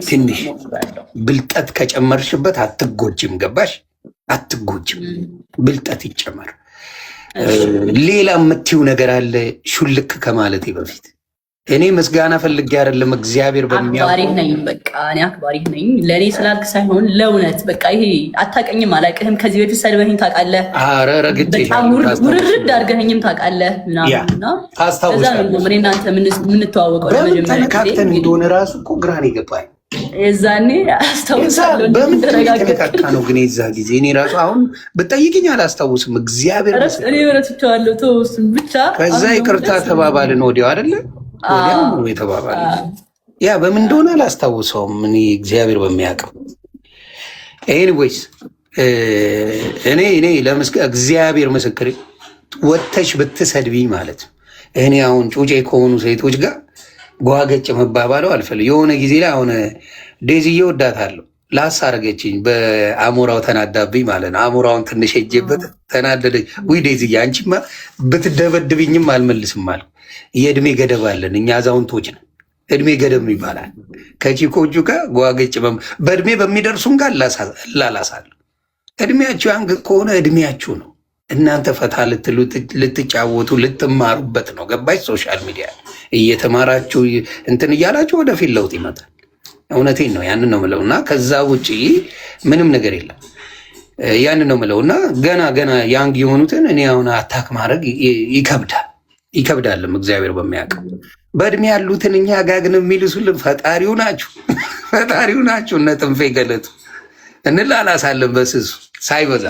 ትንሽ ብልጠት ከጨመርሽበት አትጎጅም። ገባሽ? አትጎጅም። ብልጠት ይጨመር። ሌላ የምትይው ነገር አለ ሹልክ ከማለቴ በፊት እኔ ምስጋና ፈልጌ አይደለም። እግዚአብሔር አክባሪ ነኝ። በቃ እኔ አክባሪ ነኝ። ለእኔ ስላልክ ሳይሆን ለእውነት በቃ ይሄ አታውቅኝም፣ አላውቅህም። ከዚህ በፊት ሰድበኸኝ ታውቃለህ። ኧረ ረግጬ በጣም ውርርድ አድርገኸኝም ታውቃለህ ምናምን። ታስታውሳለህ? እኔ እናንተ የምንተዋወቀው ተነካክተን እንደሆነ ራሱ እኮ ግራን ይገባል። የዛኔ አስታውሳለሁ። በምን ተነካካ ነው ግን የዛ ጊዜ እኔ ራሱ አሁን ብጠይቅኝ አላስታውስም። እግዚአብሔር እኔ ረስቼዋለሁ። ተወው ብቻ። ከዛ ይቅርታ ተባባልን ወዲያው አይደለ? ወዲያው ነው የተባባልን። ያ በምን እንደሆነ አላስታውሰውም። እኔ እግዚአብሔር በሚያውቀው። ኤኒዌይስ እኔ እግዚአብሔር ምስክሬ ወተሽ ብትሰድቢኝ ማለት ነው እኔ አሁን ጩጬ ከሆኑ ሴቶች ጋር ጓገጭ መባባለው አልፈልግም። የሆነ ጊዜ ላይ አሁን ዴዝዬ ወዳታለሁ ላሳረገችኝ በአሞራው ተናዳብኝ ማለት ነው። አሞራውን ትንሽ ሄጄበት ተናደደች። ውይ ዴዝዬ አንቺማ ብትደበድብኝም አልመልስም አልኩ። የእድሜ ገደብ አለን እኛ አዛውንቶች ነን። እድሜ ገደብ ይባላል። ከቺኮቹ ጋር ጓገጭ በእድሜ በሚደርሱም ጋር እላላሳለሁ። እድሜያችሁ ያንግ ከሆነ እድሜያችሁ ነው። እናንተ ፈታ ልትሉ ልትጫወቱ ልትማሩበት ነው። ገባች? ሶሻል ሚዲያ እየተማራችሁ እንትን እያላችሁ ወደፊት ለውጥ ይመጣል። እውነቴን ነው። ያንን ነው ምለው እና ከዛ ውጭ ምንም ነገር የለም። ያንን ነው ምለው እና ገና ያንግ የሆኑትን እኔ አሁን አታክ ማድረግ ይከብዳልም እግዚአብሔር በሚያውቀው። በእድሜ ያሉትን እኛ ጋር ግን የሚልሱልን ፈጣሪው ናችሁ። እነ ጥንፌ ገለቱ እንላላሳለን በስሱ ሳይበዛ።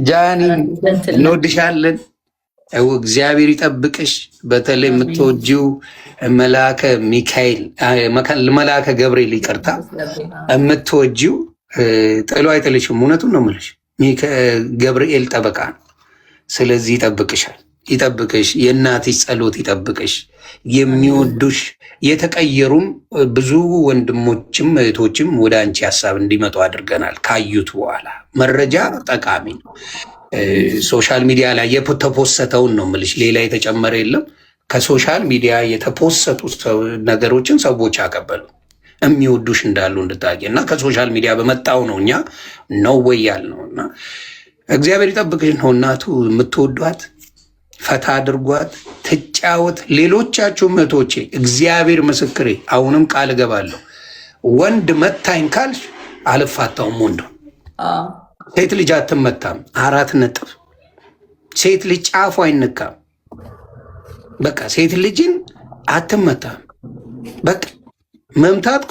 ጃኒ እንወድሻለን። እግዚአብሔር ይጠብቅሽ። በተለይ የምትወጂው መልአከ ሚካኤል መልአከ ገብርኤል ይቅርታ፣ የምትወጂው ጥሎ አይጥልሽም። እውነቱን ነው የምልሽ። ገብርኤል ጠበቃ ነው። ስለዚህ ይጠብቅሽ። የእናትሽ ጸሎት ይጠብቅሽ። የሚወዱሽ የተቀየሩም ብዙ ወንድሞችም እህቶችም ወደ አንቺ ሀሳብ እንዲመጡ አድርገናል። ካዩት በኋላ መረጃ ጠቃሚ ነው። ሶሻል ሚዲያ ላይ የተፖሰተውን ነው የምልሽ፣ ሌላ የተጨመረ የለም። ከሶሻል ሚዲያ የተፖሰቱ ነገሮችን ሰዎች አቀበሉ የሚወዱሽ እንዳሉ እንድታቂ እና ከሶሻል ሚዲያ በመጣው ነው እኛ ነው ወይ ያልነው እና እግዚአብሔር ይጠብቅሽ ነው። እናቱ የምትወዷት ፈታ አድርጓት፣ ትጫወት። ሌሎቻችሁ እህቶቼ እግዚአብሔር ምስክሬ፣ አሁንም ቃል እገባለሁ ወንድ መታኝ ካልሽ አልፋታውም። ወንዱ ሴት ልጅ አትመታም። 4 ነጥብ። ሴት ልጅ ጫፉ አይነካም። በቃ ሴት ልጅን አትመታም። በቃ መምታት